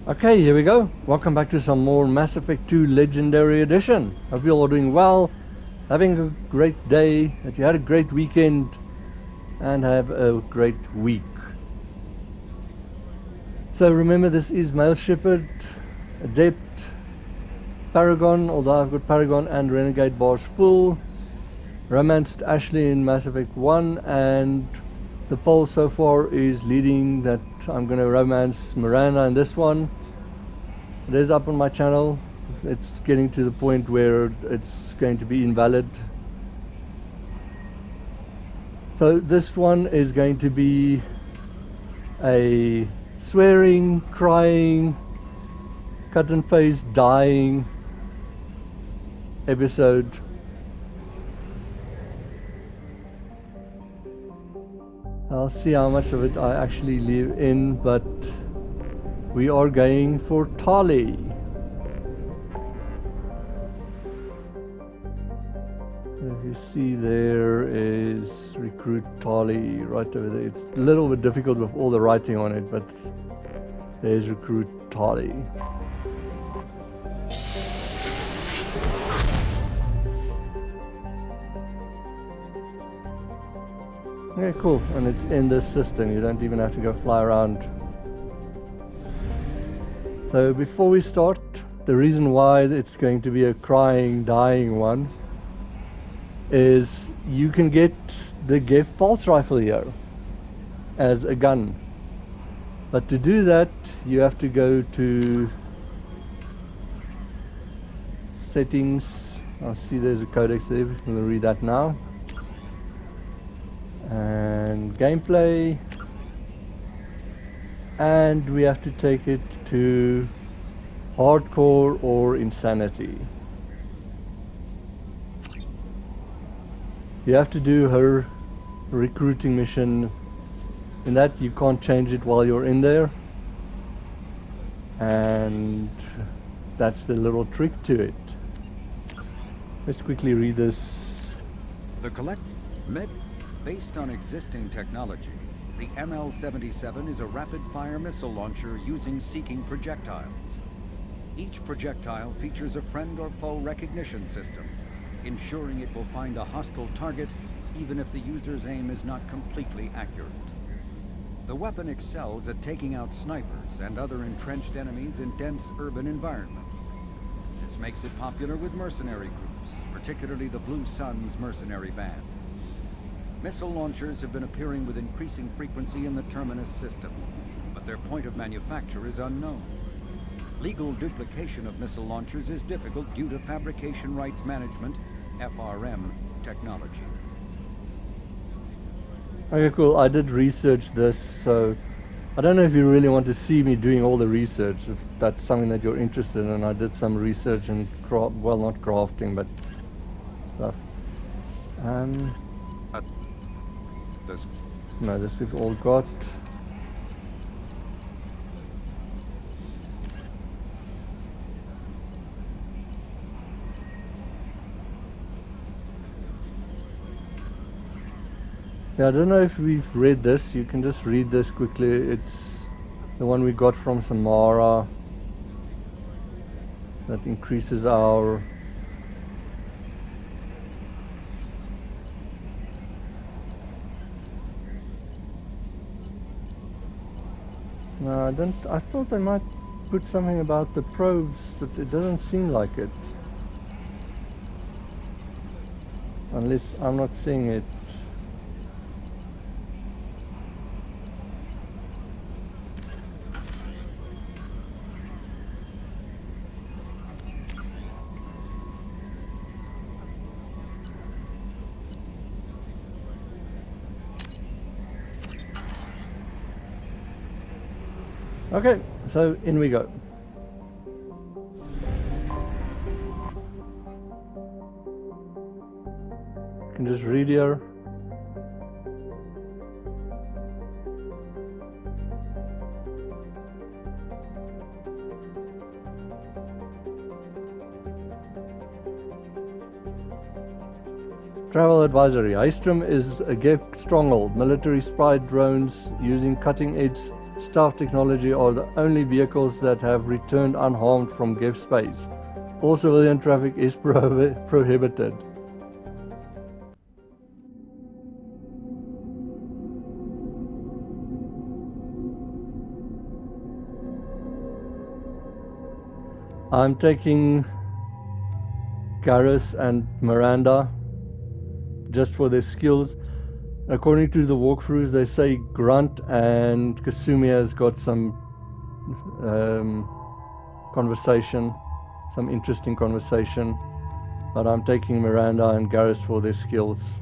Okay, here we go. Welcome back to some more Mass Effect 2 Legendary Edition. Hope you all are doing well, having a great day, that you had a great weekend, and have a great week. So remember, this is male Shepard, Adept, Paragon, although I've got Paragon and Renegade bars full, romanced Ashley in Mass Effect 1, and the poll so far is leading that I'm going to romance Miranda in this one. It is up on my channel. It's getting to the point where it's going to be invalid. So this one is going to be a swearing, crying, cut and paste, dying episode. I'll see how much of it I actually leave in, but we are going for Tali. If you see, there is recruit Tali right over there. It's a little bit difficult with all the writing on it, but there's recruit Tali. Okay, cool. And it's in this system. You don't even have to go fly around. So before we start, the reason why it's going to be a crying, dying one is you can get the Geth pulse rifle here as a gun. But to do that, you have to go to settings. I see there's a codex there. I'm going to read that now. And gameplay. And we have to take it to hardcore or insanity. You have to do her recruiting mission. In that, you can't change it while you're in there. And that's the little trick to it. Let's quickly read this. The based on existing technology, the ML-77 is a rapid-fire missile launcher using seeking projectiles. Each projectile features a friend or foe recognition system, ensuring it will find a hostile target even if the user's aim is not completely accurate. The weapon excels at taking out snipers and other entrenched enemies in dense urban environments. This makes it popular with mercenary groups, particularly the Blue Suns mercenary band. Missile launchers have been appearing with increasing frequency in the Terminus system, but their point of manufacture is unknown. Legal duplication of missile launchers is difficult due to Fabrication Rights Management, FRM, technology. Okay, cool. I did research this, so I don't know if you really want to see me doing all the research, if that's something that you're interested in. I did some research in well, not crafting, but stuff. No, this we've all got. So I don't know if we've read this. You can just read this quickly. It's the one we got from Samara that increases our No, I don't. I thought they might put something about the probes, but it doesn't seem like it. Unless I'm not seeing it. Okay, so in we go. You can just read here. Travel advisory. Haestrom is a Geth stronghold. Military spy drones using cutting-edge stealth technology are the only vehicles that have returned unharmed from Geth space. All civilian traffic is prohibited. I'm taking Garrus and Miranda just for their skills. According to the walkthroughs, they say Grunt and Kasumi has got some conversation, some interesting conversation, but I'm taking Miranda and Garrus for their skills.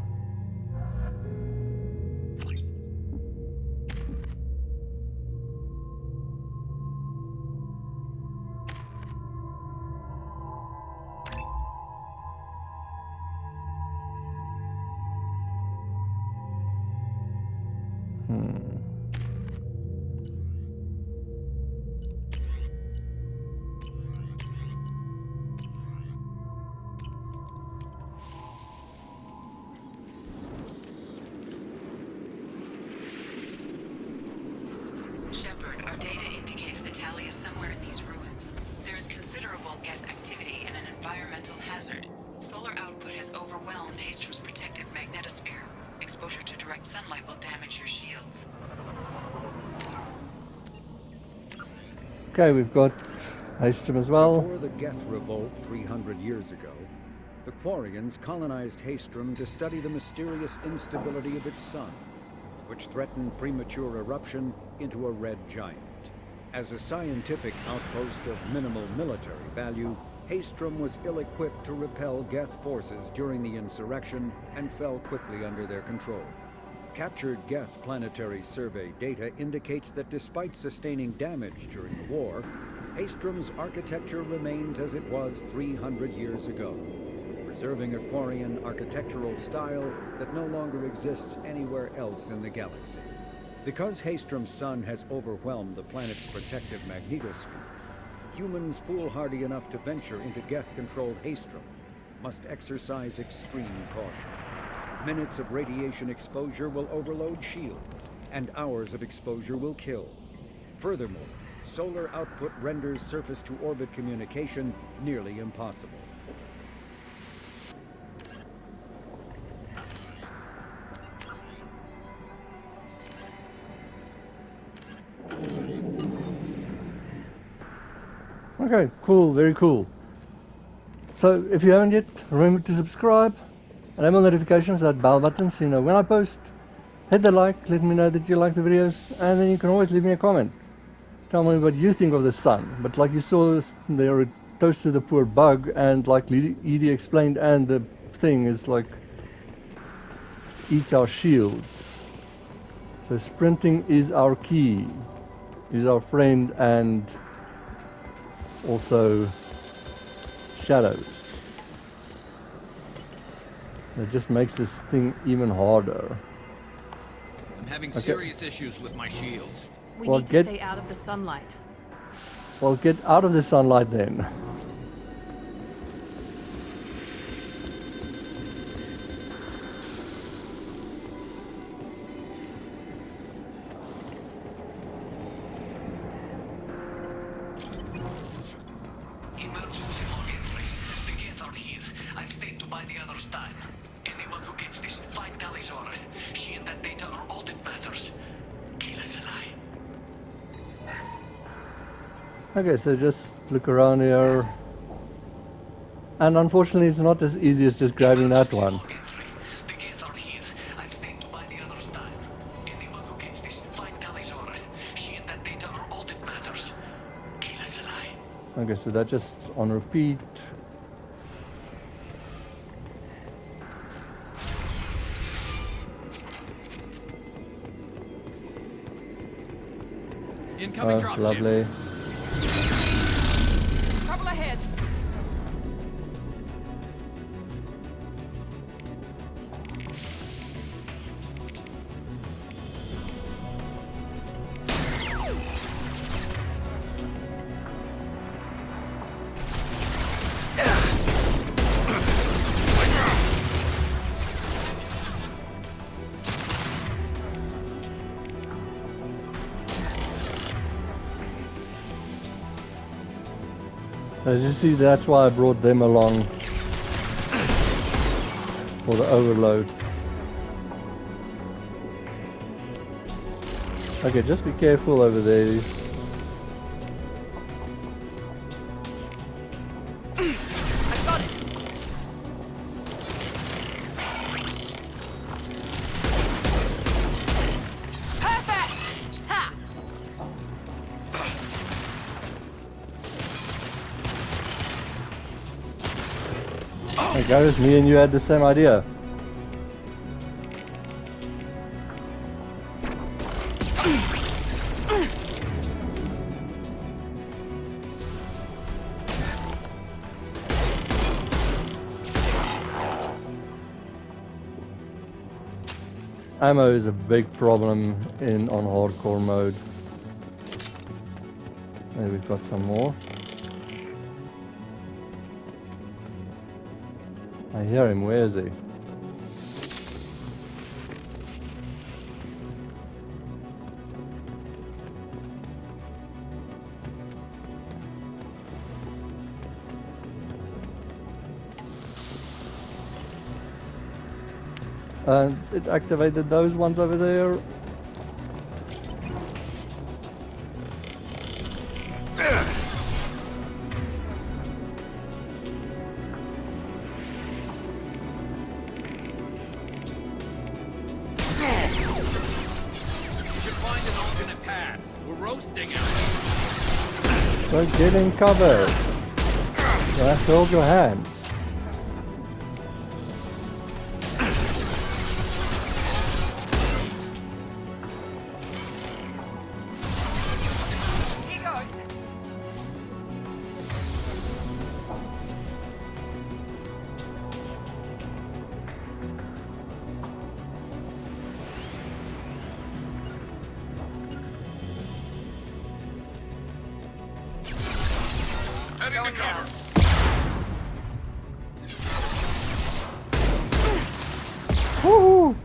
Shepard, our data indicates that Tali is somewhere in these ruins. There is considerable Geth activity and an environmental hazard. Solar output has overwhelmed Haestrom's protective magnetosphere. Exposure to direct sunlight will damage your shields. Okay, we've got Haestrom as well. Before the Geth revolt 300 years ago, the Quarians colonized Haestrom to study the mysterious instability of its sun, which threatened premature eruption into a red giant. As a scientific outpost of minimal military value, Haestrom was ill-equipped to repel Geth forces during the insurrection and fell quickly under their control. Captured Geth planetary survey data indicates that despite sustaining damage during the war, Haestrom's architecture remains as it was 300 years ago, preserving a Quarian architectural style that no longer exists anywhere else in the galaxy. Because Haestrom's sun has overwhelmed the planet's protective magnetosphere, humans foolhardy enough to venture into Geth-controlled Haestrom must exercise extreme caution. Minutes of radiation exposure will overload shields, and hours of exposure will kill. Furthermore, solar output renders surface-to-orbit communication nearly impossible. Okay, cool, very cool. So if you haven't yet, remember to subscribe, enable notifications, that bell button so you know when I post. Hit the like, let me know that you like the videos, and then you can always leave me a comment. Tell me what you think of the sun. But like you saw, they are a toast to the poor bug, and like Edie explained, and the thing is like eats our shields. So sprinting is our key, is our friend, and also shadows. It just makes this thing even harder. I'm having serious issues with my shields. We need to stay out of the sunlight. Well, get out of the sunlight then. Emergency log entry. The Geth are here. I've stayed to buy the others time. Anyone who gets this, find Tali'Zorah. She and that data are all that matters. Kill us alive. Okay, so just look around here. And unfortunately it's not as easy as just grabbing that one. The Geth are here. I've stayed to buy the others time. Anyone who gets this, find Tali'Zorah. She and that data are all that matters. Kill us alive. Okay, so that just on repeat. Incoming dropship. Lovely. Trouble ahead. As you see, that's why I brought them along for the overload. Okay, just be careful over there. I got it. Perfect. Ha. Hey guys, me and you had the same idea. Ammo is a big problem on hardcore mode. There we've got some more. I hear him, where is he? It activated those ones over there. So get in cover. Just hold your hand. Here goes. Heading to cover. Woohoo!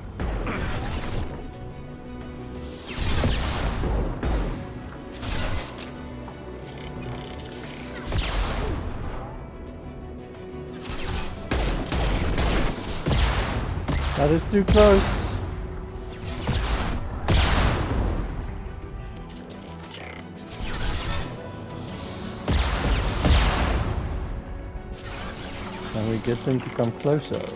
That is too close. Can we get them to come closer?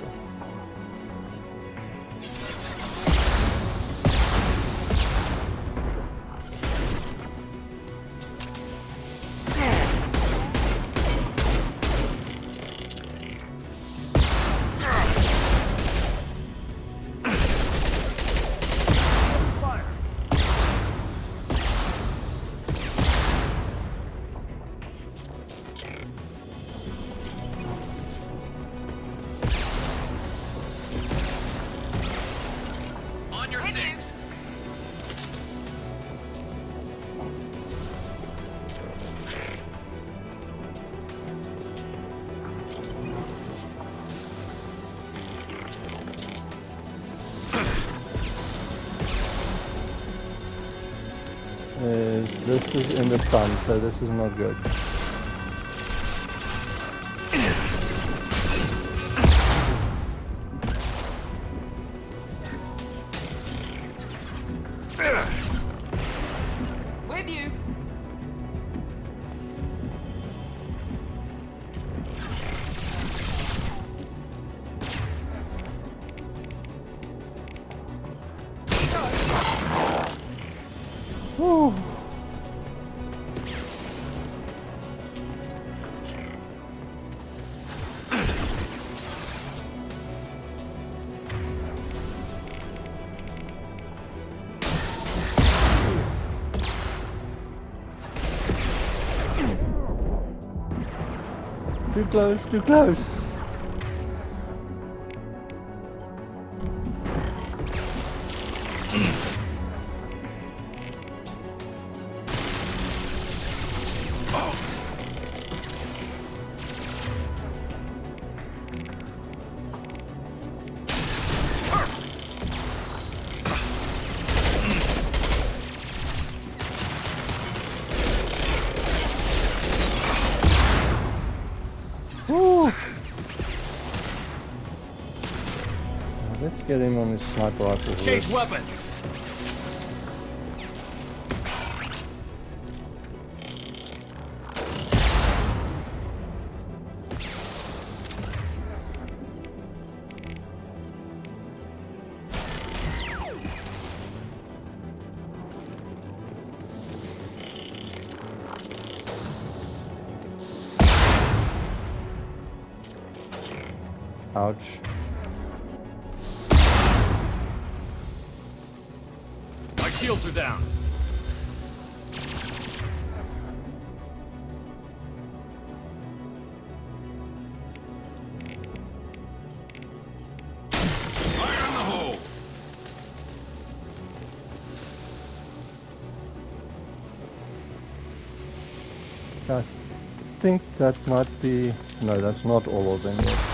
On your things. This is in the sun, so this is not good. With you. Whew. Too close, too close. Let's get him on his sniper rifle Change first. weapon. Ouch. My shields are down. Fire in the hole. I think that might be... No, that's not all of them yet.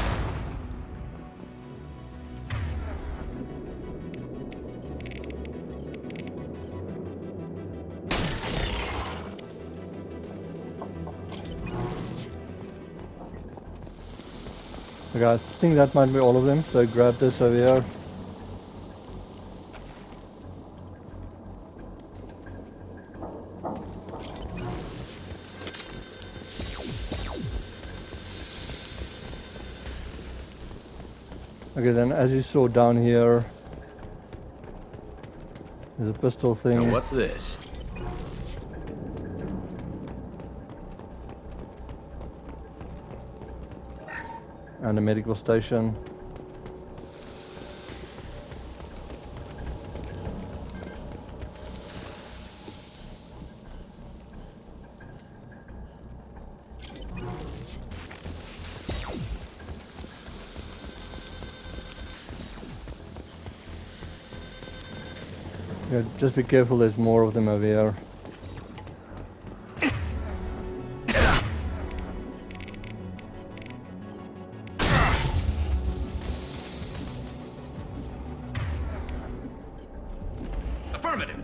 Okay, I think that might be all of them, so grab this over here. Okay, then as you saw down here, there's a pistol thing. Now what's this? And a medical station. Yeah, just be careful, there's more of them over here. Affirmative.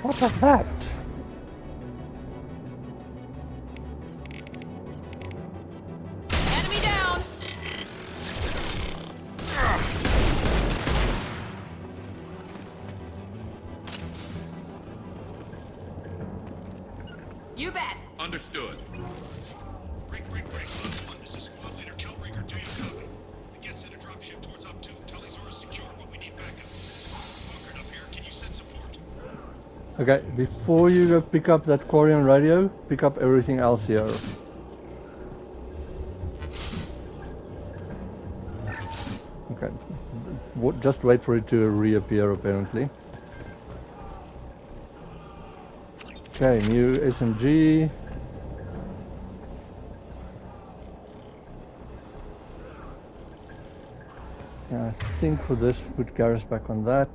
What was that? Enemy down. You bet. Understood. Break. This is squad leader Kelraker. Do you copy? The Geth sent a dropship towards up 2. Tali'Zorah is secure, but we need backup. Bunkered up here. Can you send support? Okay, before you go pick up that Quarian radio, pick up everything else here. Okay, just wait for it to reappear apparently. Okay, new SMG. I think for this, put Garrus back on that.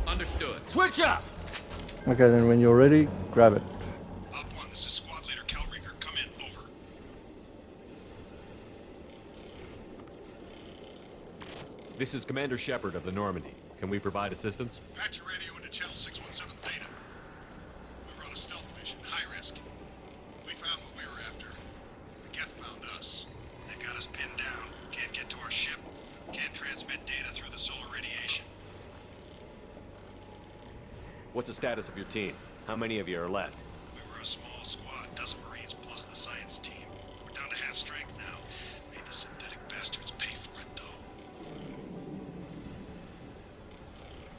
Understood. Switch up. Okay, then when you're ready, grab it. Op 1, this is squad leader Kelraker. Come in. Over. This is Commander Shepard of the Normandy. Can we provide assistance? Patch your radio into channel 617 Theta. We were on a stealth mission, high risk. We found what we were after. The Geth found us. They got us pinned down. Can't get to our ship. Can't transmit data through the solar radiation. What's the status of your team? How many of you are left? We were a small squad, dozen Marines plus the science team. We're down to half strength now. Made the synthetic bastards pay for it, though.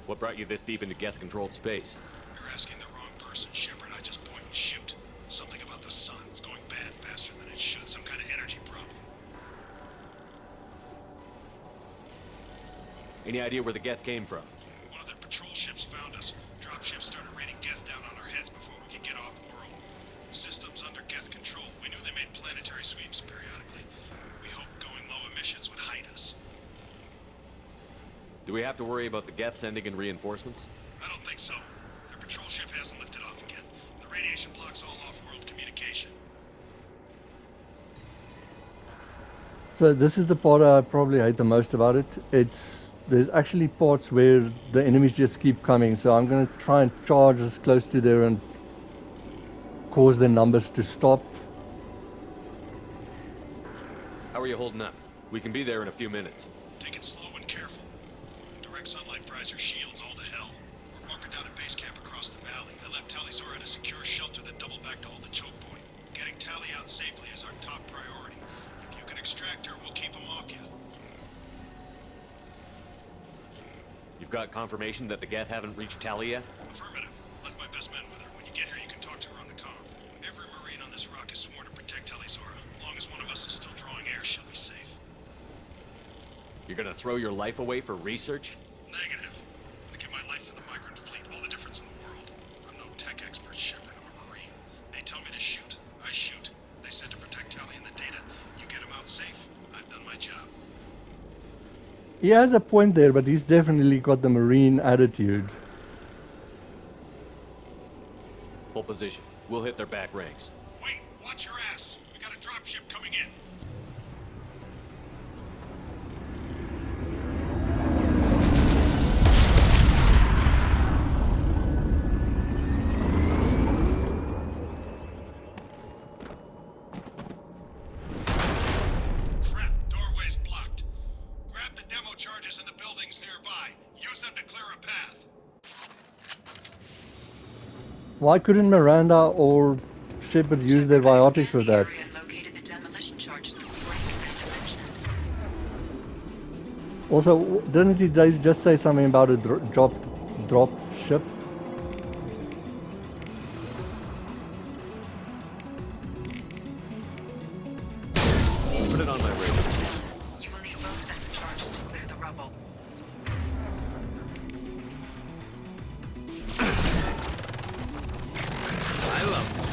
What brought you this deep into Geth-controlled space? You're asking the wrong person, Shepard. I just point and shoot. Something about the sun. It's going bad faster than it should. Some kind of energy problem. Any idea where the Geth came from? One of their patrol ships found us. Dropships started raining Geth down on our heads before we could get off-world. Systems under Geth control. We knew they made planetary sweeps periodically. We hoped going low emissions would hide us. Do we have to worry about the Geth sending in reinforcements? I don't think so. Their patrol ship hasn't lifted off again. The radiation blocks all off-world communication. So this is the part I probably hate the most about it. There's actually parts where the enemies just keep coming, so I'm going to try and charge as close to there and cause the numbers to stop. How are you holding up? We can be there in a few minutes. Take it slow and careful. Direct sunlight fries your shields all to hell. We're bunkered down at base camp across the valley. I left Tali'Zorah at a secure shelter that doubled back to hold the choke point. Getting Tali out safely is our top priority. If you can extract her, we'll keep them off you. You've got confirmation that the Geth haven't reached Tali yet? Affirmative. Left my best men with her. When you get her, you can talk to her on the comm. Every Marine on this rock is sworn to protect Tali'Zorah. As long as one of us is still drawing air, she'll be safe. You're gonna throw your life away for research? Negative. I give my life for the migrant fleet. All the difference in the world. I'm no tech expert, Shepard. I'm a Marine. They tell me to shoot. I shoot. They said to protect Tali and the data. You get them out safe. I've done my job. He has a point there, but he's definitely got the Marine attitude. Full position. We'll hit their back ranks. Wait, watch your ass. We got a dropship coming in. Crap, doorway's blocked. Grab the demo charges in the buildings nearby. Use them to clear a path. Why couldn't Miranda or Shepard use their biotics with that? And located the demolition charges that we mentioned. Also, didn't he just say something about a drop ship? Put it on my radar. You will need both sets of charges to clear the rubble. I love this.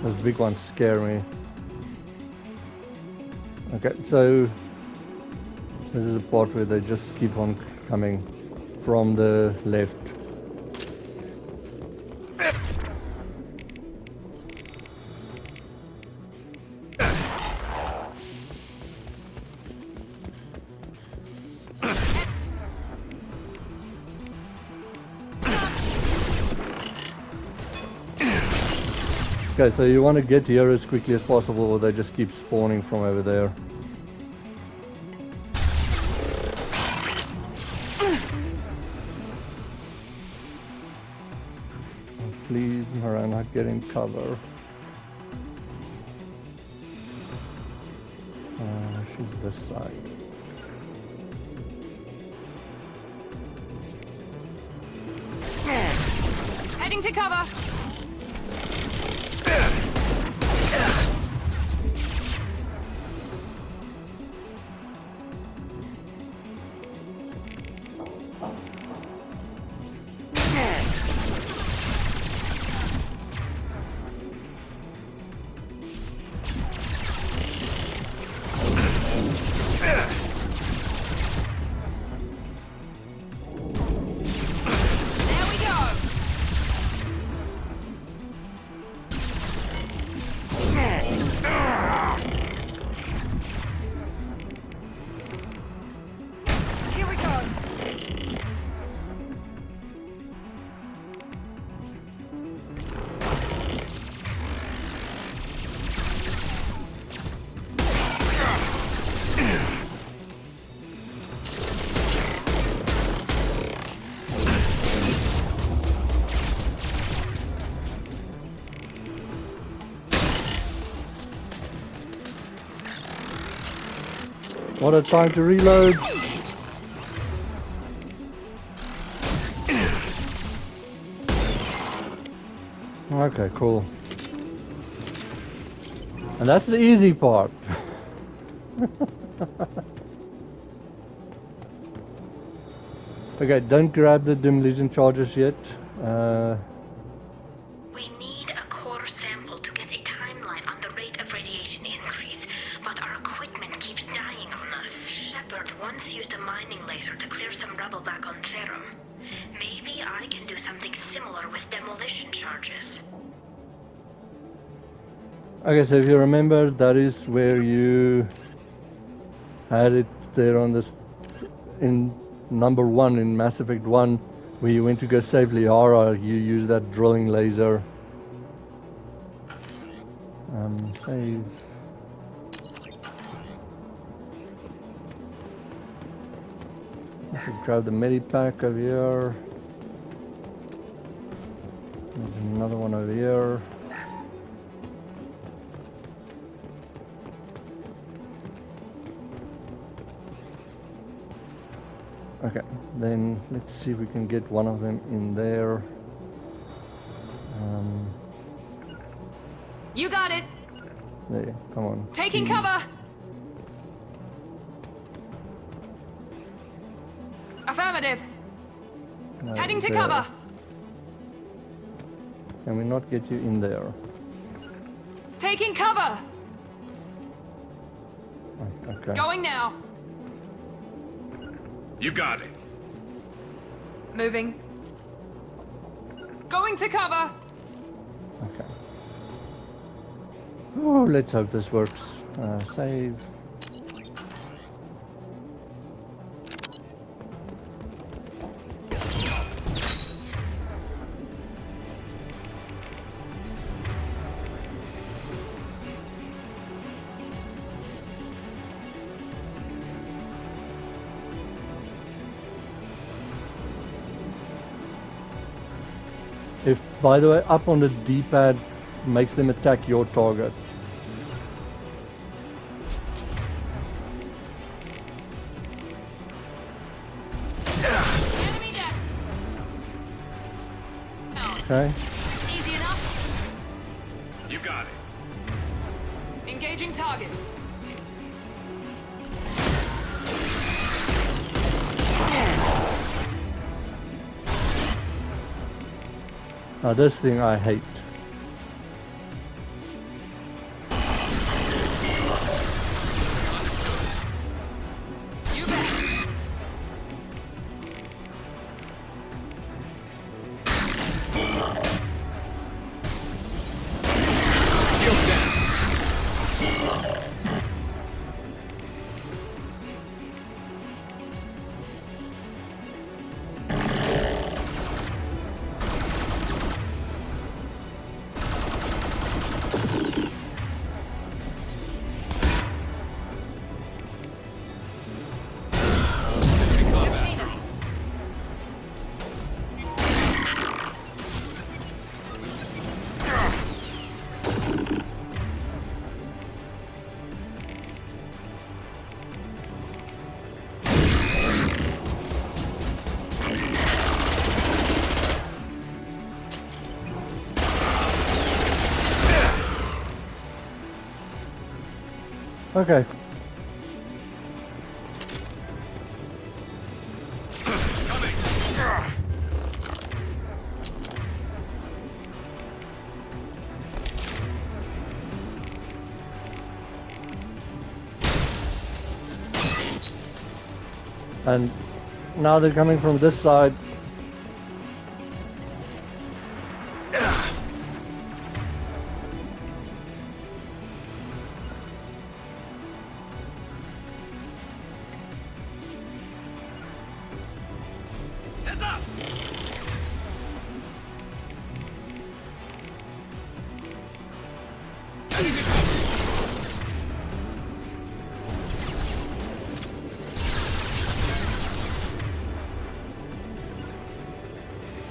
Those big ones scare me. Okay, so this is a part where they just keep on coming from the left. Okay, so you want to get here as quickly as possible, or they just keep spawning from over there. Oh, please, Miranda, get in cover. She's this side. Heading to cover. What a time to reload! Okay, cool. And that's the easy part. Okay, don't grab the demolition charges yet. We need a core sample to get a timeline on the rate of radiation increase, but our equipment keeps dying on us. Shepard once used a mining laser to clear some rubble back on Therum. Maybe I can do something similar with demolition charges. Okay, so if you remember, that is where you had it there on this in number 1 in Mass Effect 1, where you went to go save Liara. You use that drilling laser. Save. I should grab the medipack over here. There's another one over here. Okay, then let's see if we can get one of them in there. You got it. There, come on. Taking please. cover. Affirmative. No, Heading to there. cover. Can we not get you in there? Taking cover. Oh, okay. Going now. You got it. Moving. Going to cover. Okay. Oh, let's hope this works. Save. If, by the way, up on the D-pad makes them attack your target. Enemy deck. Okay. Easy enough. You got it. Engaging target. Now this thing I hate. You bet. Shield down. Okay. And now they're coming from this side. Heads up!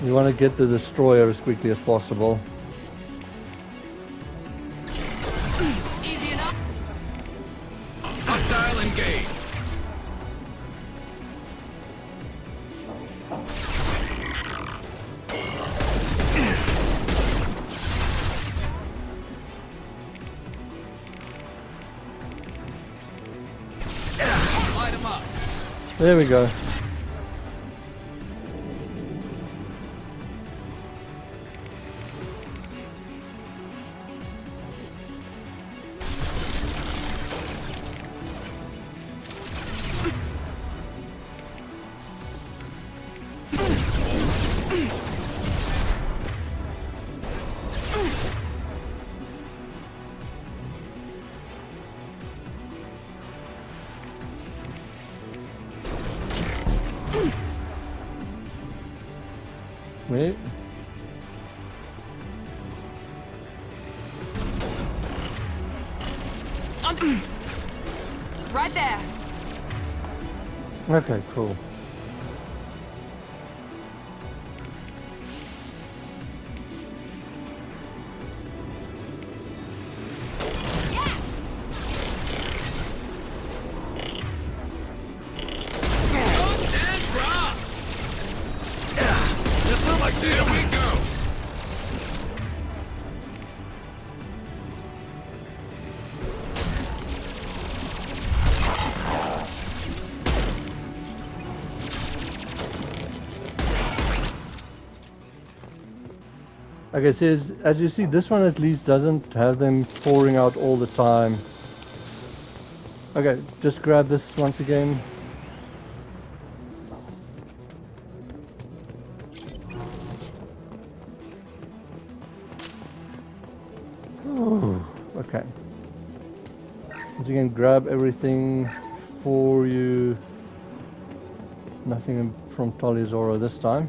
You want to get the destroyer as quickly as possible. Easy enough. Hostile engaged. Light 'em up. There we go. Me? Right there. Okay, cool. Here we go! Okay, so as you see, this one at least doesn't have them pouring out all the time. Okay, just grab this once again. Ooh, okay. Once again, grab everything for you. Nothing from Tali'Zorah this time.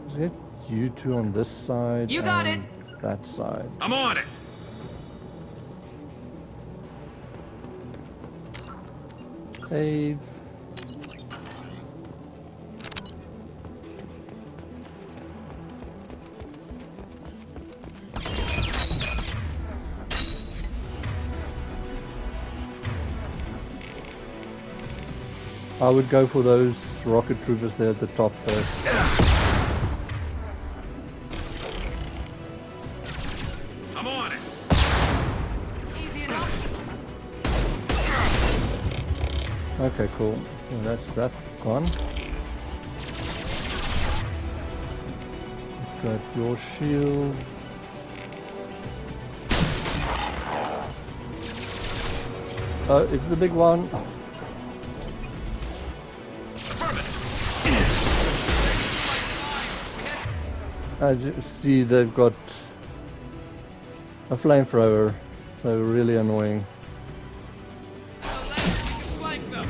Let's get you two on this side. You got and that side. I'm on it! Save. I would go for those rocket troopers there at the top first. I'm on it! Easy enough. Okay, cool. So that's that gone. Let's grab your shield. Oh, it's the big one. As you see, they've got a flamethrower, so really annoying. Flank them!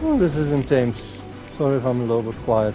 Oh, this is intense. Sorry if I'm a little bit quiet.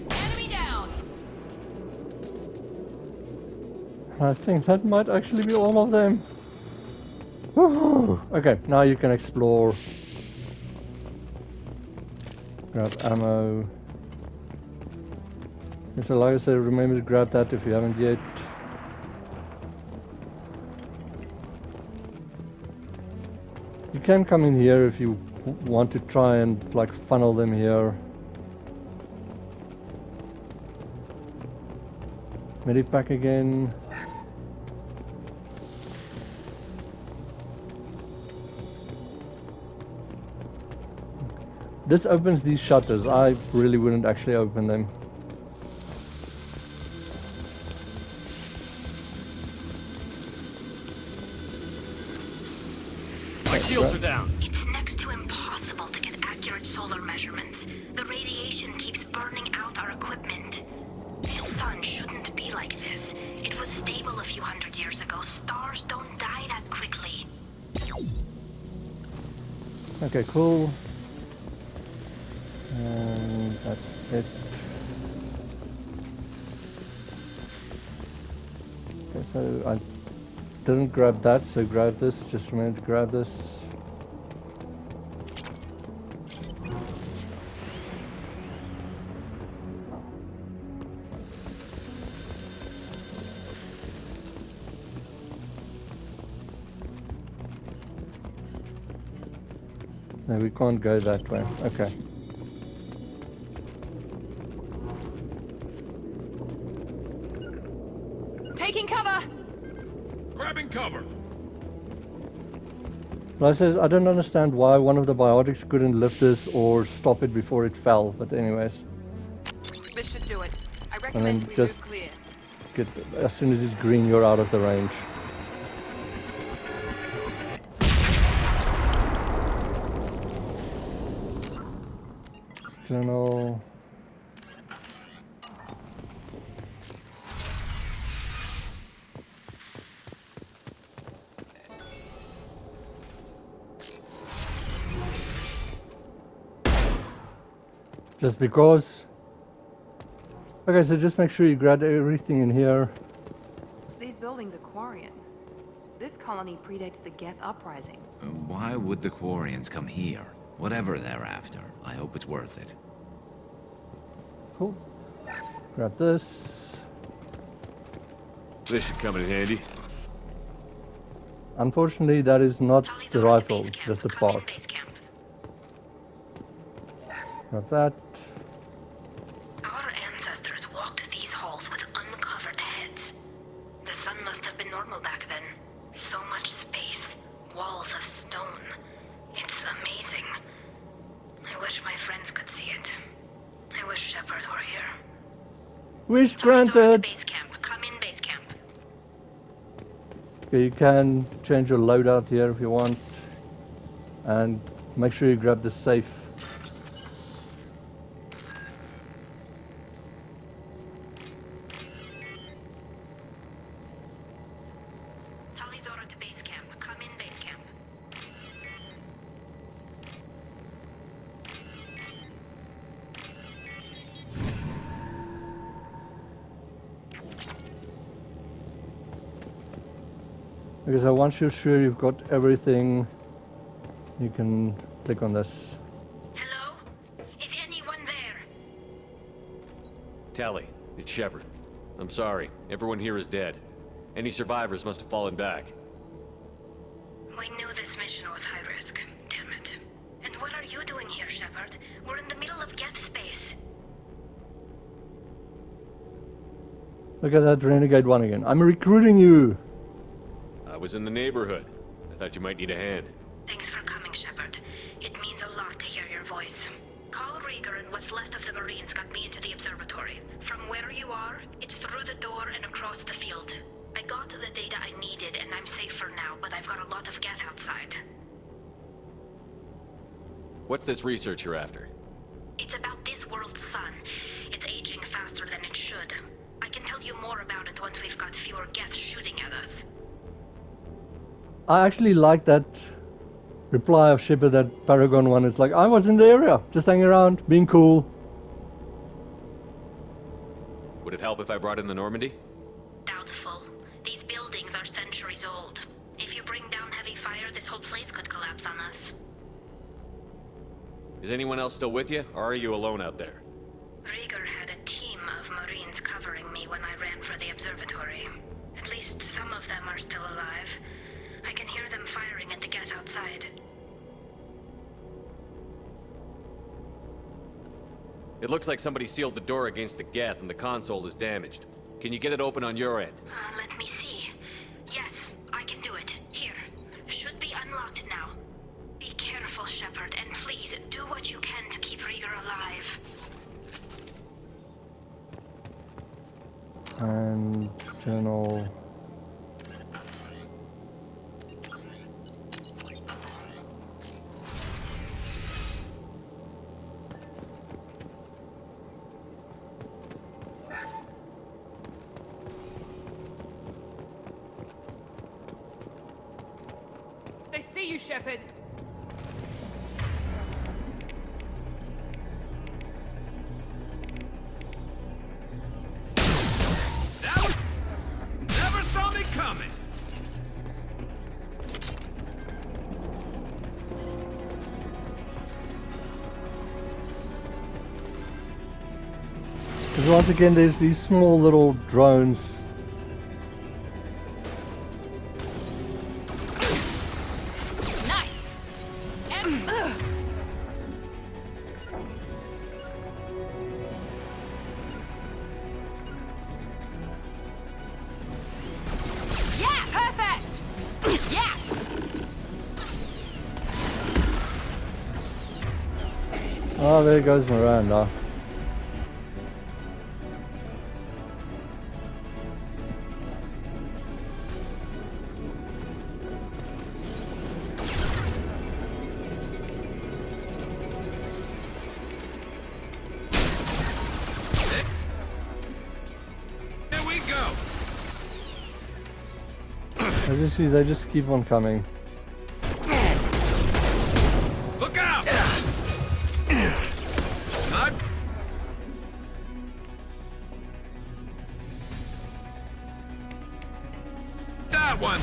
Enemy down. I think that might actually be all of them. Woohoo! Okay, now you can explore. Grab ammo. So like I said, remember to grab that if you haven't yet. You can come in here if you want to try and like funnel them here. Medipack again. This opens these shutters. I really wouldn't actually open them. shields are down. It's next to impossible to get accurate solar measurements. The radiation keeps burning out our equipment. This sun shouldn't be like this. It was stable a few hundred years ago. Stars don't die that quickly. Okay, cool. And that's it. Okay, so I didn't grab that, so grab this. Just remember to grab this. No, we can't go that way. Okay. Taking cover! Grabbing cover. Like I says, I don't understand why one of the biotics couldn't lift this or stop it before it fell. But anyways, This should do it. I and recommend then we just move clear. get as soon as it's green, you're out of the range. Journal. Just because. Okay, so just make sure you grab everything in here. These buildings are Quarian. This colony predates the Geth uprising. Why would the Quarians come here? Whatever they're after, I hope it's worth it. Cool. Grab this. This should come in handy. Unfortunately, that is not the rifle, just the Come in, part. base camp. Grab that. Our ancestors walked these halls with uncovered heads. The sun must have been normal back then. So much space, walls of stone. It's amazing. I wish my friends could see it. I wish Shepard were here. Wish Tali'Zorah to granted! base camp. Come in, base camp. Okay, you can change your loadout here if you want. And make sure you grab the safe. Tali'Zorah to base camp. Come in, base camp. Okay, so once you're sure you've got everything, you can click on this. Hello? Is anyone there? Tali, it's Shepard. I'm sorry. Everyone here is dead. Any survivors must have fallen back. We knew this mission was high risk. Damn it. And what are you doing here, Shepard? We're in the middle of Geth space. Look at that Renegade one again. I'm recruiting you! I was in the neighborhood. I thought you might need a hand. Thanks for coming, Shepard. It means a lot to hear your voice. Call Rieger and what's left of the Marines got me into the observatory. From where you are, it's through the door and across the field. I got the data I needed and I'm safe for now, but I've got a lot of Geth outside. What's this research you're after? It's about this world's sun. It's aging faster than it should. I can tell you more about it once we've got fewer Geth shooting at us. I actually like that reply of Shepard, that Paragon one. It's like, I was in the area, just hanging around, being cool. Would it help if I brought in the Normandy? Doubtful. These buildings are centuries old. If you bring down heavy fire, this whole place could collapse on us. Is anyone else still with you, or are you alone out there? Rieger had a team of Marines covering me when I ran for the observatory. At least some of them are still alive. I can hear them firing at the Geth outside. It looks like somebody sealed the door against the Geth and the console is damaged. Can you get it open on your end? Let me see. Yes, I can do it. Here. Should be unlocked now. Be careful, Shepard, and please do what you can to keep Rieger alive. And journal. see you, Shepard. Never saw me coming. Because once again, there's these small little drones. Nice. And yeah, perfect. Yes. Oh, there goes Miranda. As you see, they just keep on coming. Look out! Not that one.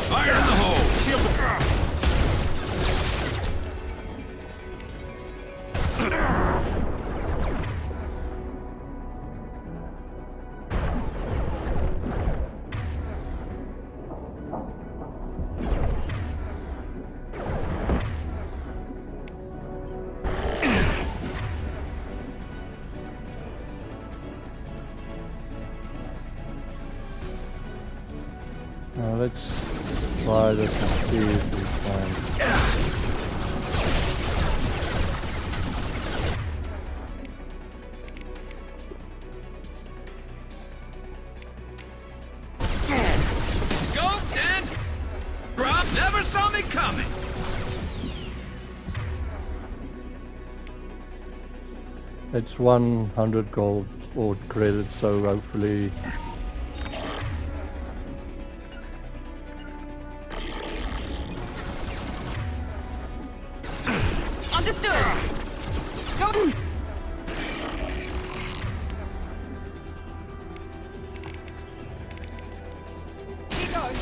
Fire in the hole! Shield the... Now let's try this and see if we can. Scoped and... Drop never saw me coming! It's 100 gold or credits, so hopefully. Understood. Go. Here goes.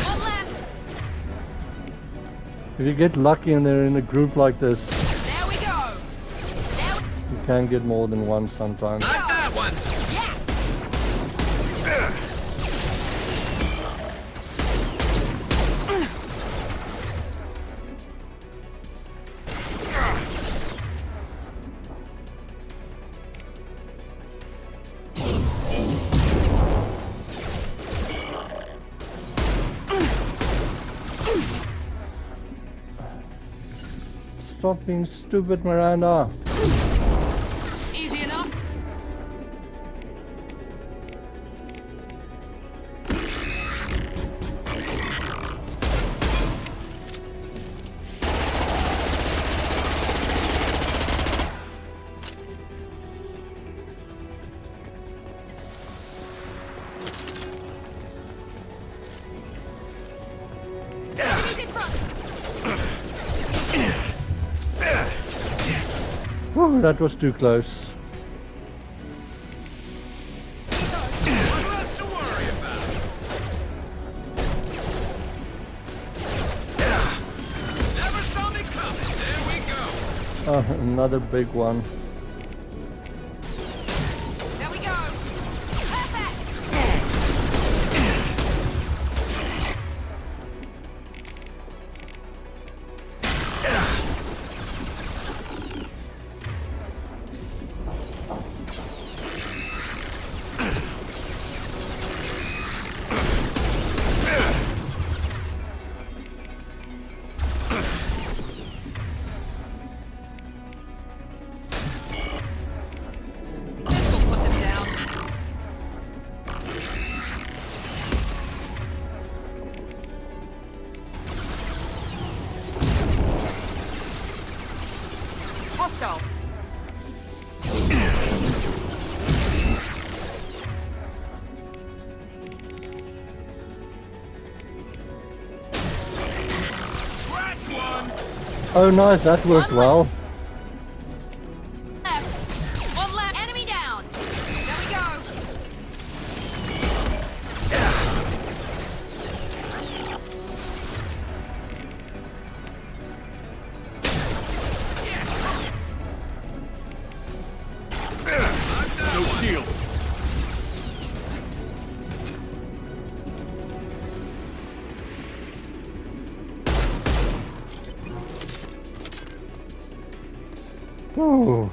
One left. If you get lucky and they're in a group like this, There we go. There we you can get more than one sometimes. Not that one! Yes. Stop being stupid, Miranda. Easy enough. Enemies in front. Whew, that was too close. One less to worry about. Never saw me coming. There we go. Oh, another big one. There we go. Perfect. hostile. Scratch one! Oh nice, that worked well. Left. One left. Enemy down. There we go. No shield. Ooh.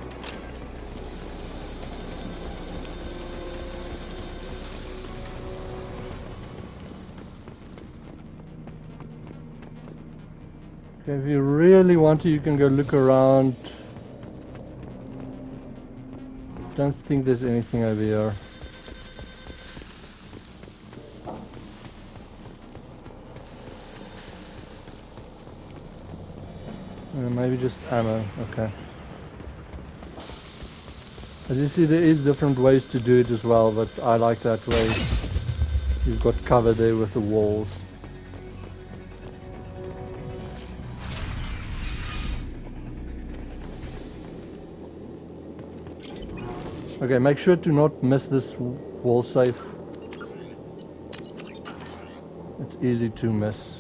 Okay, if you really want to, you can go look around. Don't think there's anything over here. Maybe just ammo, okay. As you see, there is different ways to do it as well, but I like that way. You've got cover there with the walls. Okay, make sure to not miss this wall safe. It's easy to miss.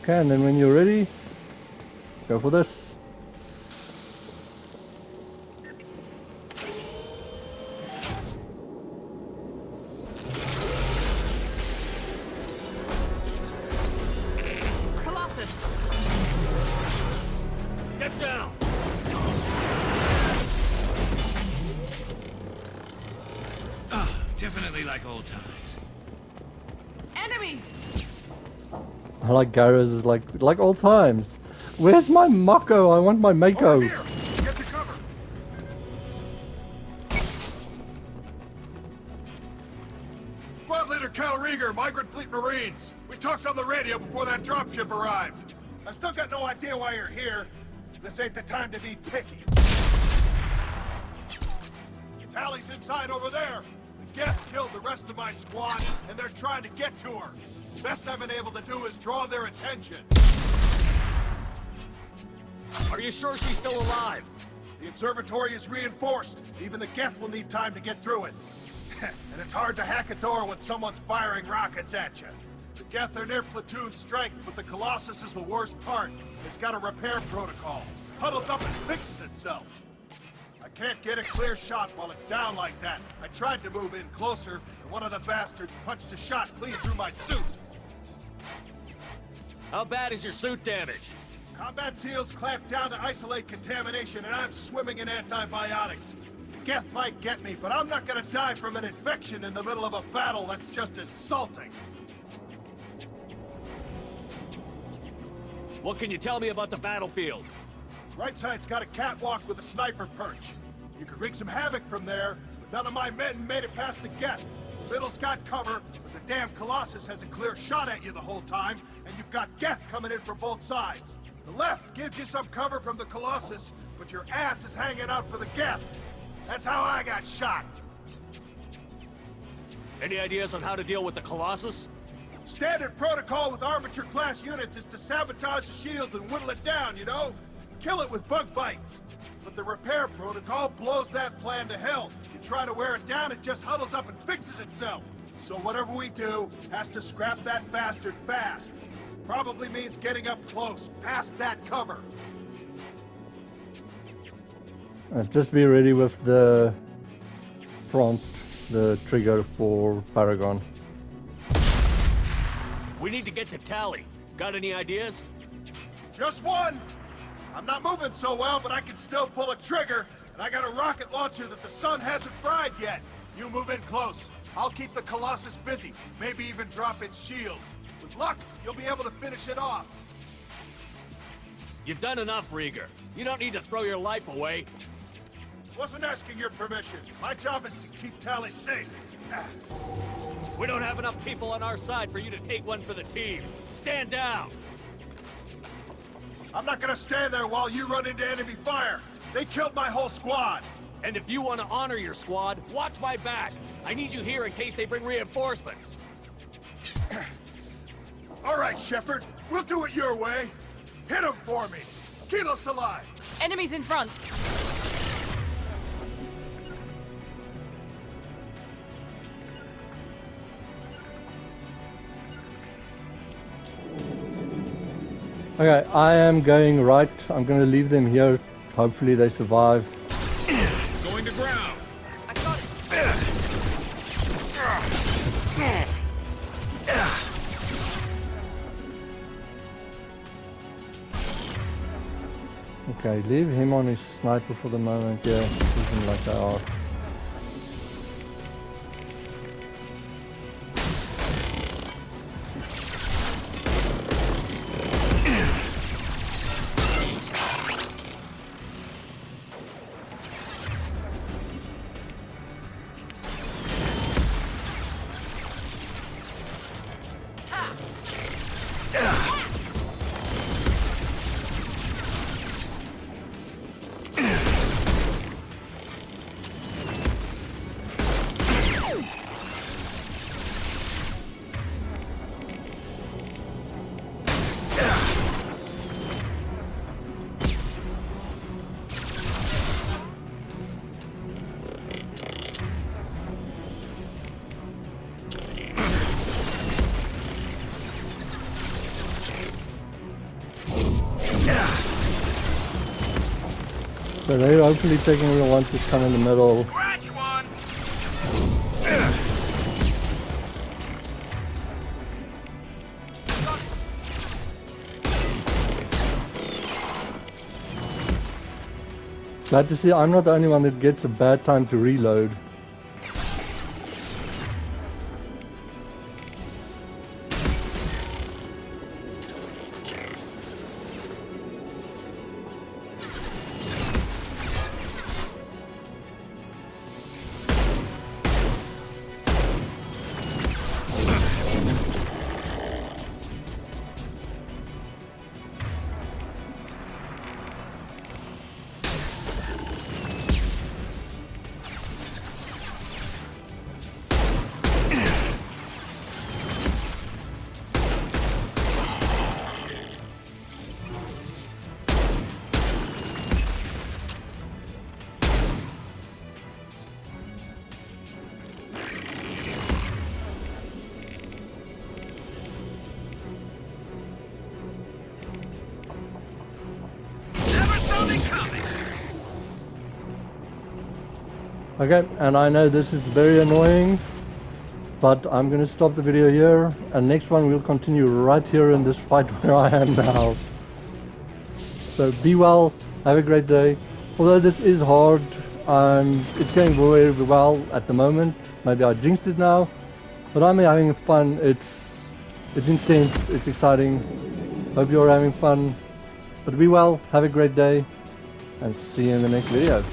Okay, and then when you're ready, go for this. Colossus. Get down! Definitely like old times. Enemies. I like Garrus is like old times. Where's my Mako? I want my Mako. Over here! Get to cover! Squad Leader Cal Rieger, Migrant Fleet Marines. We talked on the radio before that dropship arrived. I still got no idea why you're here. This ain't the time to be picky. Tali's inside over there. The Geth killed the rest of my squad, and they're trying to get to her. Best I've been able to do is draw their attention. Are you sure she's still alive? The observatory is reinforced. Even the Geth will need time to get through it. And it's hard to hack a door when someone's firing rockets at you. The Geth are near platoon strength, but the Colossus is the worst part. It's got a repair protocol. Huddles up and fixes itself. I can't get a clear shot while it's down like that. I tried to move in closer, and one of the bastards punched a shot clean through my suit. How bad is your suit damaged? Combat SEALs clamped down to isolate contamination, and I'm swimming in antibiotics. The Geth might get me, but I'm not gonna die from an infection in the middle of a battle. That's just insulting. What can you tell me about the battlefield? Right side's got a catwalk with a sniper perch. You could wreak some havoc from there, but none of my men made it past the Geth. The middle's got cover, but the damn Colossus has a clear shot at you the whole time, and you've got Geth coming in from both sides. The left gives you some cover from the Colossus, but your ass is hanging out for the Geth. That's how I got shot. Any ideas on how to deal with the Colossus? Standard protocol with armature-class units is to sabotage the shields and whittle it down, you know? Kill it with bug bites. But the repair protocol blows that plan to hell. You try to wear it down, it just huddles up and fixes itself. So whatever we do has to scrap that bastard fast. Probably means getting up close, past that cover. Just be ready with the prompt, the trigger for Paragon. We need to get to Tali. Got any ideas? Just one! I'm not moving so well, but I can still pull a trigger, and I got a rocket launcher that the sun hasn't fried yet. You move in close. I'll keep the Colossus busy, maybe even drop its shields. With luck, you'll be able to finish it off. You've done enough, Rieger. You don't need to throw your life away. Wasn't asking your permission. My job is to keep Tali safe. We don't have enough people on our side for you to take one for the team. Stand down! I'm not gonna stand there while you run into enemy fire. They killed my whole squad. And if you want to honor your squad, watch my back. I need you here in case they bring reinforcements. All right, Shepard. We'll do it your way. Hit him for me. Keep us alive. Enemies in front. Okay, I am going right. I'm going to leave them here. Hopefully they survive. Going to ground. I got it. Okay, leave him on his sniper for the moment. Yeah, leave him like they are. So they're hopefully taking the ones that come in the middle. Scratch one. Glad to see I'm not the only one that gets a bad time to reload. Okay, and I know this is very annoying, but I'm going to stop the video here, and next one we'll continue right here in this fight where I am now. So be well, have a great day. Although this is hard, it's going very well at the moment. Maybe I jinxed it now, but I'm having fun. It's intense, it's exciting. Hope you're having fun. But be well, have a great day, and see you in the next video.